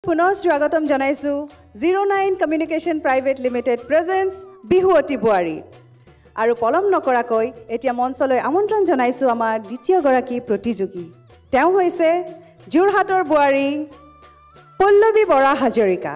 পুনৰ স্বাগতম জনাইছো 09 কমিউনিকেশ্যন প্ৰাইভেট লিমিটেড প্ৰেজেন্স বিহুৱতী বোৱাৰী আৰু পলম নকৰাকৈ এতিয়া মঞ্চলৈ আমন্ত্ৰণ জনাইছো আমাৰ দ্বিতীয় গৰাকী প্ৰতিযোগী তেওঁ হৈছে যোৰহাটৰ বোৱাৰী পল্লৱী বৰা হাজৰিকা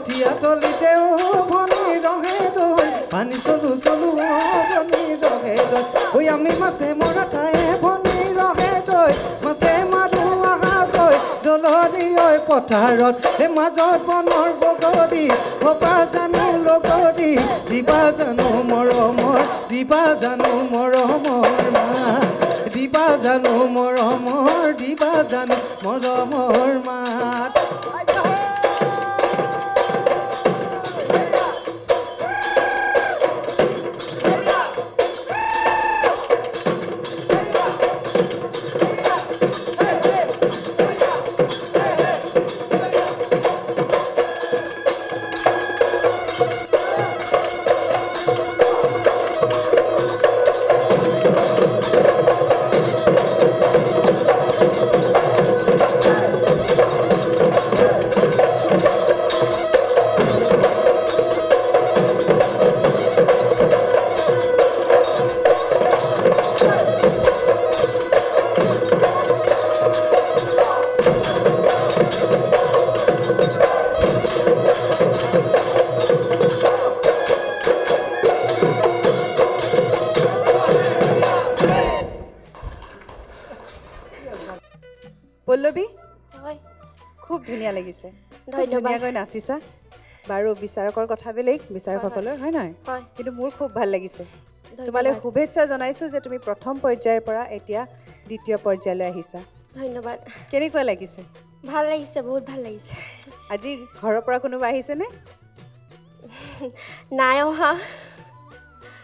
কঠীয়া তলিতেও ভনী ৰহে দৈ পানী চলো চলো ভনী ৰহে দৈ ঐ আমি মাছে মৰা ঠায়ে ভনী ৰহে দৈ মাছে মাৰো আহা গৈ দলনি ঐ পথাৰত হে মাজত বনৰ বগৰী হবা জানো লগৰী দিবা জানো মৰমৰ দিবা জানো মৰমৰ মা দিবা জানো মৰমৰ দিবা জানো মৰমৰ মাত পল্লৱী হয় খুব ধুনীয়া লাগিছে ধন্যবাদ ধুনীয়াকৈ নাচিছা বাৰু বিচাৰকৰ কথা বেলেগ বিচাৰকসকলৰ হয় নহয় হয় কিন্তু মোৰ খুব ভাল লাগিছে তোমালৈ শুভেচ্ছা জনাইছো যে তুমি প্ৰথম পৰ্যায়ৰ পৰা এতিয়া দ্বিতীয় পৰ্যায়লৈ আহিছা ধন্যবাদ কেনেকুৱা লাগিছে ভাল লাগিছে বহুত ভাল লাগিছে আজি ঘৰৰ পৰা কোনোবা আহিছেনে নাই অহা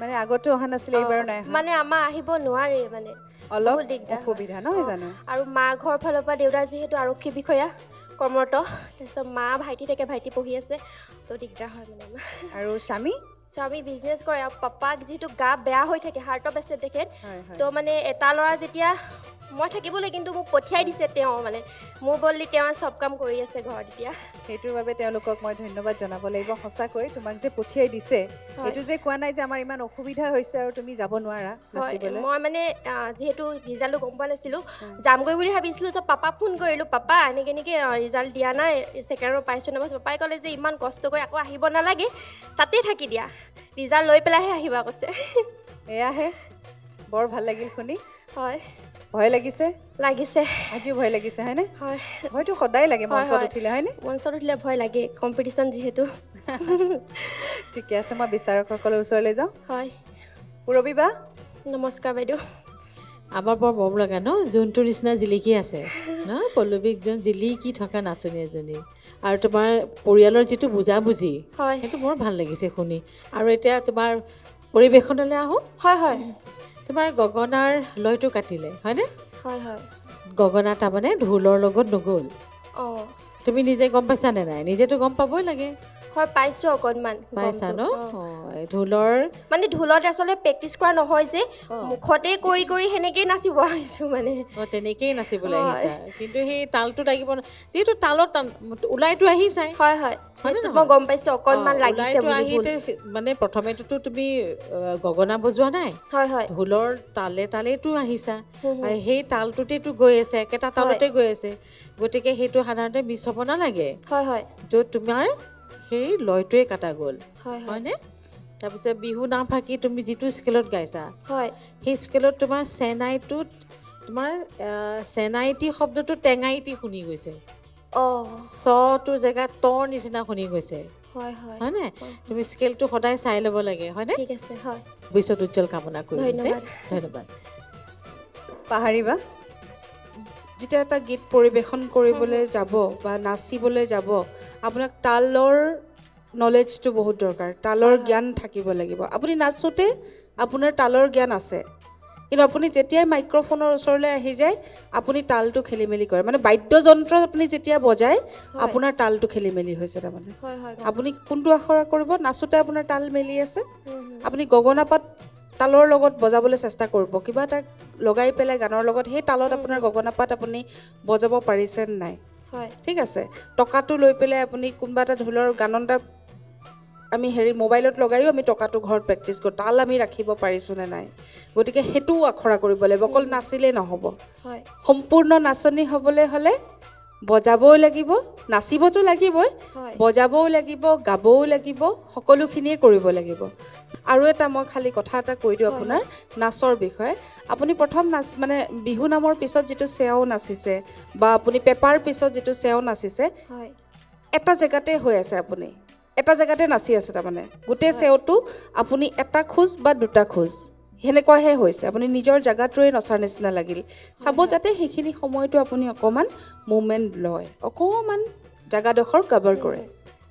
মানে আগতো অহা নাছিলে এইবাৰ নাই অহা মানে আমাৰ আহিব নোৱাৰে মানে অলপ বহুত দিগদাৰ হয়। অসুবিধা নহয় জানো আৰু মা ঘৰ ফালৰ পৰা দেউতা যিহেতু আৰক্ষী বিষয়া কৰ্মৰত তাৰপিছত মা ভাইটি থাকে ভাইটি পঢ়ি আছে তো দিগদাৰ হয় মানে আমাৰ আৰু স্বামী স্বামী বিজনেছ কৰে আৰু পাপাক যিহেতু গা বেয়া হৈ থাকে হাৰ্টৰ পেচেণ্ট তেখেত হয় হয় তো মানে এটা ল'ৰা যেতিয়া মই থাকিবলৈ কিন্তু মোক পঠিয়াই দিছে তেওঁ মানে মোৰ বদলি তেওঁ চব কাম কৰি আছে ঘৰত এতিয়া সেইটোৰ বাবে তেওঁলোকক মই ধন্যবাদ জনাব লাগিব সঁচাকৈ তোমাক যে পঠিয়াই দিছে এইটো যে কোৱা নাই যে আমাৰ ইমান অসুবিধা হৈছে আৰু তুমি যাব নোৱাৰা নাচিবলৈ মই মানে যিহেতু ৰিজাল্টটো গম পোৱা নাছিলোঁ যামগৈ বুলি ভাবিছিলোঁ তো পাপাক ফোন কৰিলোঁ পাপা এনেকৈ ৰিজাল্ট দিয়া নাই ছেকেণ্ডৰ পাইছোঁ নহয় পাপাই ক'লে যে ইমান কষ্ট কৰি আকৌ আহিব নালাগে তাতেই থাকি দিয়া ৰিজাল্ট লৈ পেলাইহে আহিবা কৈছে এয়াহে বৰ ভাল লাগিল শুনি হয় ভয় লাগিছে লাগিছে আজিও ভয় লাগিছে হয়নে হয় হয়তো সদায় লাগে মঞ্চত উঠিলে হয়নে মঞ্চত উঠিলে ভয় লাগে কম্পিটিশ্যন যিহেতু ঠিকে আছে মই বিচাৰকসকলৰ ওচৰলৈ যাওঁ হয় পুৰবী বা নমস্কাৰ বাইদেউ আমাৰ বৰ মৰম লগা ন যোনটোৰ নিচিনা জিলিকি আছে ন পল্লৱীকজন জিলিকি থকা নাচনী এজনী আৰু তোমাৰ পৰিয়ালৰ যিটো বুজাবুজি হয় সেইটো বৰ ভাল লাগিছে শুনি আৰু এতিয়া তোমাৰ পৰিৱেশনলৈ আহোঁ হয় হয় তোমাৰ গগনাৰ লয়টো কাটিলে হয়নে হয় হয় গগনা তাৰমানে ঢোলৰ লগত নগ'ল অঁ তুমি নিজে গম পাইছানে নাই নিজেতো গম পাবই লাগে হয় পাইছোঁ অকণমান পাইছা ন ঢোলৰ মানে ঢোলত আচলতে প্ৰেক্টিচ কৰা নহয় যে মুখতে কৰি কৰি সেনেকেই নাচিব আহিছোঁ মানে তেনেকেই নাচিবলৈ আহিছা কিন্তু সেই তালটো লাগিব যিহেতু তালত ওলাইতো আহিছাই হয় হয় মই গম পাইছোঁ অকণমান লাগিছে আহিতে মানে প্ৰথমেতো তুমি গগনা বজোৱা নাই হয় হয় ঢোলৰ তালে তালেতো আহিছা আৰু সেই তালটোতেতো গৈ আছে একেটা তালতে গৈ আছে গতিকে সেইটো সাধাৰণতে মিছ হ'ব নালাগে হয় হয় তো তোমাৰ সেই লয়টোৱে কাটা গ'ল হয় হয়নে তাৰপিছত বিহু নাম ফাকি তুমি যিটো স্কেলত গাইছা হয় সেই স্কেলত তোমাৰ চেনাইটোত তোমাৰ চেনাইটি শব্দটো টেঙাইটি শুনি গৈছে অঁ চটোৰ জেগাত তৰ নিচিনা শুনি গৈছে হয় হয় হয়নে তুমি স্কেলটো সদায় চাই ল'ব লাগে হয়নে ঠিক আছে হয় ভৱিষ্যত উজ্জ্বল কামনা কৰিম ধন্যবাদ পাহৰিবা যেতিয়া এটা গীত পৰিৱেশন কৰিবলৈ যাব বা নাচিবলৈ যাব আপোনাক তালৰ নলেজটো বহুত দৰকাৰ তালৰ জ্ঞান থাকিব লাগিব আপুনি নাচোতে আপোনাৰ তালৰ জ্ঞান আছে কিন্তু আপুনি যেতিয়াই মাইক্ৰফোনৰ ওচৰলৈ আহি যায় আপুনি তালটো খেলি মেলি কৰে মানে বাদ্যযন্ত্ৰ আপুনি যেতিয়া বজায় আপোনাৰ তালটো খেলি মেলি হৈছে তাৰমানে আপুনি কোনটো আখৰা কৰিব নাচোতে আপোনাৰ তাল মেলি আছে আপুনি গগনাপাত তালৰ লগত বজাবলৈ চেষ্টা কৰিব কিবা এটা লগাই পেলাই গানৰ লগত সেই তালত আপোনাৰ গগনাপাত আপুনি বজাব পাৰিছে নাই হয় ঠিক আছে টকাটো লৈ পেলাই আপুনি কোনোবা এটা ঢোলৰ গানৰ এটা আমি মোবাইলত লগাইও আমি টকাটো ঘৰত প্ৰেক্টিছ কৰোঁ তাল আমি ৰাখিব পাৰিছোঁ নে নাই গতিকে সেইটোও আখৰা কৰিব লাগিব অকল নাচিলেই নহ'ব হয় সম্পূৰ্ণ নাচনী হ'বলৈ হ'লে বজাবও লাগিব, নাচিবতো লাগিবই, হয়। বজাবও লাগিব, গাবও লাগিব, সকলোখিনিয়ে কৰিব লাগিব। আৰু এটা মই খালি কথা এটা কৈ দিওঁ আপোনাৰ নাচৰ বিষয়ে। আপুনি প্ৰথম নাচ মানে বিহু নামৰ পিছত যিটো চেও নাচিছে বা আপুনি পেপাৰ পিছত যিটো চেও নাচিছে, হয় এটা জেগাতে হৈ আছে, আপুনি এটা জেগাতে নাচি আছে। তাৰমানে গোটেই চেওটো আপুনি এটা খোজ বা দুটা খোজ সেনেকুৱাহে হৈছে, আপুনি নিজৰ জেগাটোৱে নচাৰ নিচিনা লাগিল। চাব যাতে সেইখিনি সময়টো আপুনি অকণমান মুভমেণ্ট লয়, অকণমান জেগাডোখৰ কভাৰ কৰে।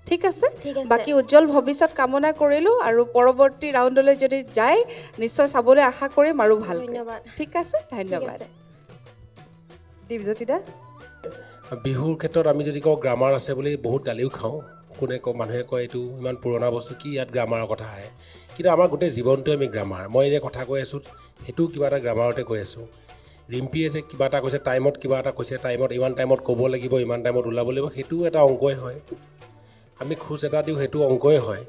ঠিক আছে, বাকী উজ্জ্বল ভৱিষ্যত কামনা কৰিলোঁ আৰু পৰৱৰ্তী ৰাউণ্ডলৈ যদি যায় নিশ্চয় চাবলৈ আশা কৰিম আৰু ভাল। ধন্যবাদ। ঠিক আছে, ধন্যবাদ। দীপজ্যোতি দা, বিহুৰ ক্ষেত্ৰত আমি যদি কওঁ গ্ৰামাৰ আছে বুলি বহুত গালিও খাওঁ। কোনে কয়, মানুহে কয় এইটো ইমান পুৰণা বস্তু, কি ইয়াত গ্ৰামাৰৰ কথা আহে। কিন্তু আমাৰ গোটেই জীৱনটোৱে আমি গ্ৰামাৰ। মই যে কথা কৈ আছোঁ সেইটোও কিবা এটা গ্ৰামাৰতে কৈ আছোঁ। ৰিম্পীয়ে যে কিবা এটা কৈছে, টাইমত কিবা এটা কৈছে, টাইমত ইমান টাইমত ক'ব লাগিব, ইমান টাইমত ওলাব লাগিব, সেইটোও এটা অংকই হয়। আমি খোজ এটা দিওঁ, সেইটো অংকই হয়।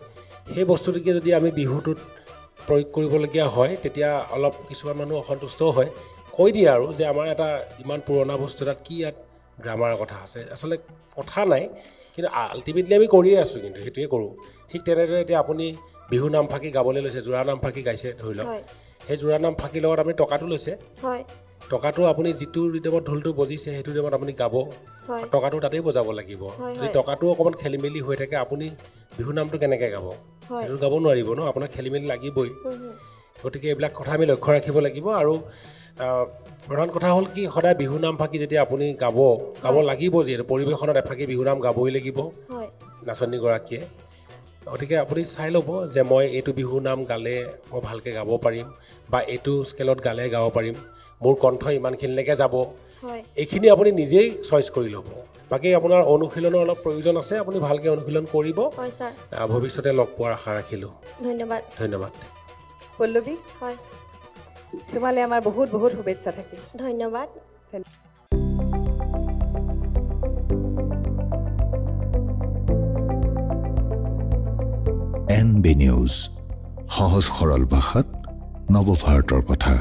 সেই বস্তুটোকে যদি আমি বিহুটোত প্ৰয়োগ কৰিবলগীয়া হয় তেতিয়া অলপ কিছুমান মানুহ অসন্তুষ্টও হয়, কৈ দিয়ে আৰু যে আমাৰ এটা ইমান পুৰণা বস্তু এটাত কি ইয়াত গ্ৰামাৰৰ কথা আছে। আচলতে কথা নাই, কিন্তু আল্টিমেটলি আমি কৰিয়ে আছোঁ, কিন্তু সেইটোৱে কৰোঁ। ঠিক তেনেদৰে এতিয়া আপুনি বিহু নাম ফাঁকি গাবলৈ লৈছে, জোৰা নাম ফাঁকি গাইছে ধৰি লওক, সেই জোৰা নাম ফাঁকিৰ লগত আপুনি টকাটো লৈছে। টকাটো আপুনি যিটো ৰিদমত ঢোলটো বজিছে সেইটো ৰিদমত আপুনি গাব, টকাটো তাতেই বজাব লাগিব। যদি টকাটো অকণমান খেলি মেলি হৈ থাকে আপুনি বিহু নামটো কেনেকৈ গাব? সেইটো গাব নোৱাৰিব ন, আপোনাক খেলি মেলি লাগিবই। গতিকে এইবিলাক কথা আমি লক্ষ্য ৰাখিব লাগিব। আৰু প্ৰধান কথা হ'ল কি, সদায় বিহু নাম ফাঁকি যেতিয়া আপুনি গাব লাগিব, যিহেতু পৰিৱেশনত এফাকি বিহু নাম গাবই লাগিব নাচনীগৰাকীয়ে। গতিকে আপুনি চাই ল'ব যে মই এইটো বিহু নাম গালে মই ভালকৈ গাব পাৰিম, বা এইটো স্কেলত গালে গাব পাৰিম, মোৰ কণ্ঠ ইমানখিনিলৈকে যাব, এইখিনি আপুনি নিজেই চইচ কৰি ল'ব। বাকী আপোনাৰ অনুশীলনৰ অলপ প্ৰয়োজন আছে, আপুনি ভালকৈ অনুশীলন কৰিব। ভৱিষ্যতে লগ পোৱাৰ আশা ৰাখিলোঁ। ধন্যবাদ। ধন্যবাদ। পল্লৱী, হয়, তোমালৈ আমাৰ বহুত বহুত শুভেচ্ছা থাকিল। ধন্যবাদ। NB নিউজ, সহজ সৰল ভাষাত নৱভাৰতৰ কথা।